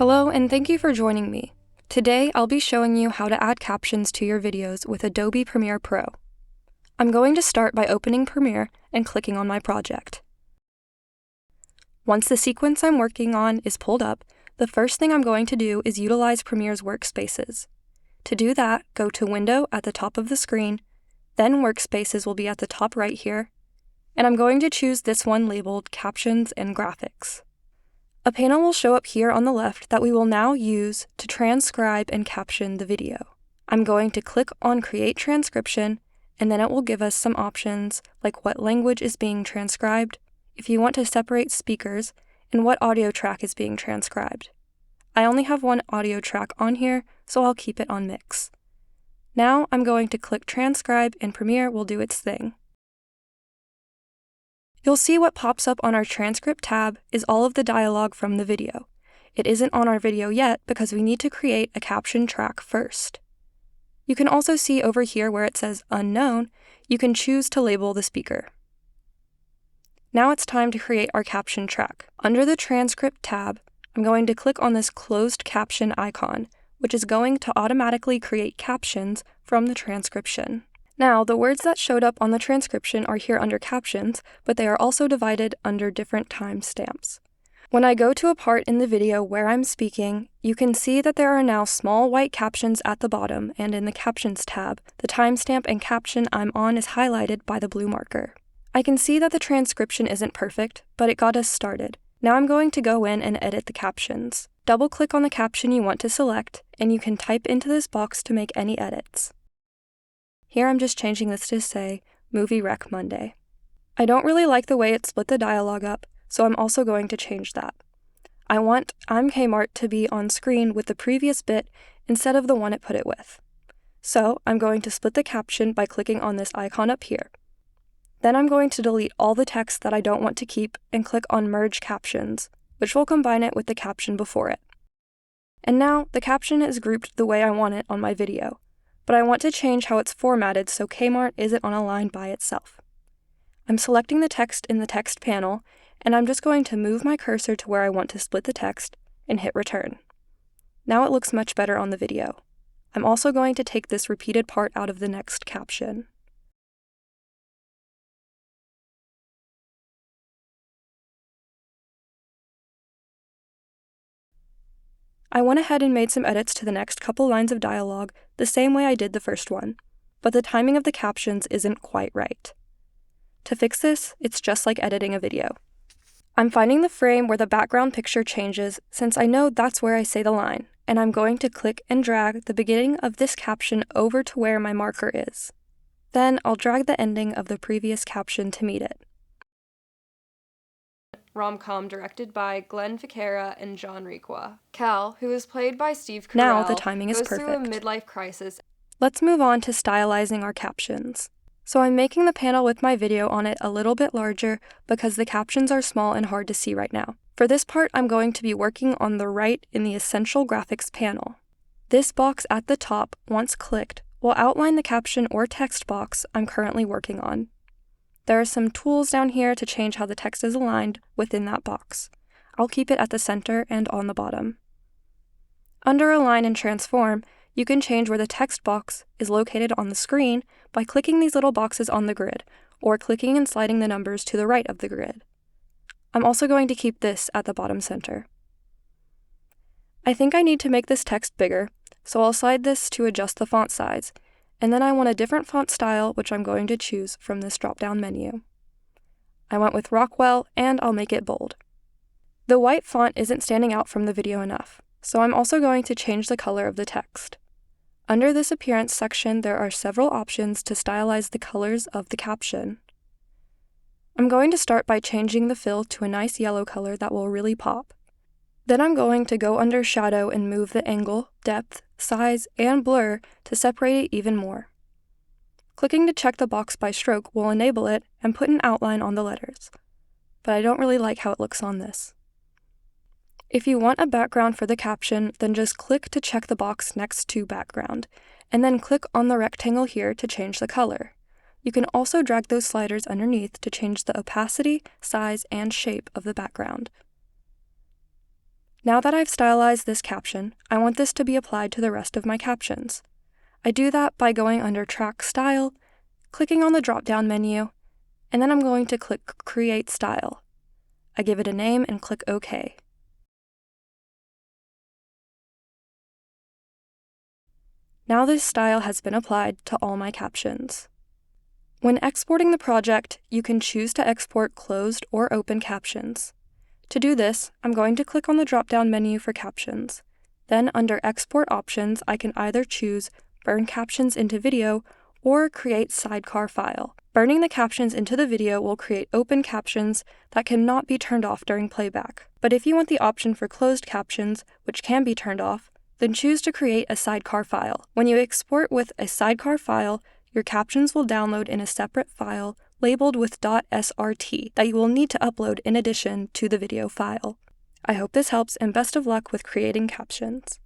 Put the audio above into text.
Hello, and thank you for joining me. Today, I'll be showing you how to add captions to your videos with Adobe Premiere Pro. I'm going to start by opening Premiere and clicking on my project. Once the sequence I'm working on is pulled up, the first thing I'm going to do is utilize Premiere's workspaces. To do that, go to Window at the top of the screen, then Workspaces will be at the top right here, and I'm going to choose this one labeled Captions and Graphics. A panel will show up here on the left that we will now use to transcribe and caption the video. I'm going to click on Create Transcription, and then it will give us some options like what language is being transcribed, if you want to separate speakers, and what audio track is being transcribed. I only have one audio track on here, so I'll keep it on mix. Now I'm going to click Transcribe and Premiere will do its thing. You'll see what pops up on our transcript tab is all of the dialogue from the video. It isn't on our video yet because we need to create a caption track first. You can also see over here where it says Unknown, you can choose to label the speaker. Now it's time to create our caption track. Under the transcript tab, I'm going to click on this closed caption icon, which is going to automatically create captions from the transcription. Now, the words that showed up on the transcription are here under captions, but they are also divided under different timestamps. When I go to a part in the video where I'm speaking, you can see that there are now small white captions at the bottom, and in the Captions tab, the timestamp and caption I'm on is highlighted by the blue marker. I can see that the transcription isn't perfect, but it got us started. Now I'm going to go in and edit the captions. Double-click on the caption you want to select, and you can type into this box to make any edits. Here I'm just changing this to say, Movie Rec Monday. I don't really like the way it split the dialogue up, so I'm also going to change that. I want I'm Kmart to be on screen with the previous bit instead of the one it put it with. So I'm going to split the caption by clicking on this icon up here. Then I'm going to delete all the text that I don't want to keep and click on Merge Captions, which will combine it with the caption before it. And now the caption is grouped the way I want it on my video. But I want to change how it's formatted so Kmart isn't on a line by itself. I'm selecting the text in the text panel, and I'm just going to move my cursor to where I want to split the text and hit return. Now it looks much better on the video. I'm also going to take this repeated part out of the next caption. I went ahead and made some edits to the next couple lines of dialogue the same way I did the first one, but the timing of the captions isn't quite right. To fix this, it's just like editing a video. I'm finding the frame where the background picture changes since I know that's where I say the line, and I'm going to click and drag the beginning of this caption over to where my marker is. Then I'll drag the ending of the previous caption to meet it. Rom-com directed by Glenn Ficarra and John Requa. Cal, who is played by Steve Carell, Now the timing is goes perfect. through a midlife crisis. Let's move on to stylizing our captions. So I'm making the panel with my video on it a little bit larger because the captions are small and hard to see right now. For this part, I'm going to be working on the right in the Essential Graphics panel. This box at the top, once clicked, will outline the caption or text box I'm currently working on. There are some tools down here to change how the text is aligned within that box. I'll keep it at the center and on the bottom. Under Align and Transform, you can change where the text box is located on the screen by clicking these little boxes on the grid, or clicking and sliding the numbers to the right of the grid. I'm also going to keep this at the bottom center. I think I need to make this text bigger, so I'll slide this to adjust the font size, and then I want a different font style, which I'm going to choose from this drop-down menu. I went with Rockwell, and I'll make it bold. The white font isn't standing out from the video enough, so I'm also going to change the color of the text. Under this Appearance section, there are several options to stylize the colors of the caption. I'm going to start by changing the fill to a nice yellow color that will really pop. Then I'm going to go under Shadow and move the angle, depth, size, and blur to separate it even more. Clicking to check the box by stroke will enable it and put an outline on the letters, but I don't really like how it looks on this. If you want a background for the caption, then just click to check the box next to Background, and then click on the rectangle here to change the color. You can also drag those sliders underneath to change the opacity, size, and shape of the background. Now that I've stylized this caption, I want this to be applied to the rest of my captions. I do that by going under Track Style, clicking on the drop-down menu, and then I'm going to click Create Style. I give it a name and click OK. Now this style has been applied to all my captions. When exporting the project, you can choose to export closed or open captions. To do this, I'm going to click on the drop-down menu for Captions. Then under Export Options, I can either choose Burn Captions into Video or Create Sidecar File. Burning the captions into the video will create open captions that cannot be turned off during playback. But if you want the option for closed captions, which can be turned off, then choose to create a sidecar file. When you export with a sidecar file, your captions will download in a separate file labeled with .srt that you will need to upload in addition to the video file. I hope this helps, and best of luck with creating captions.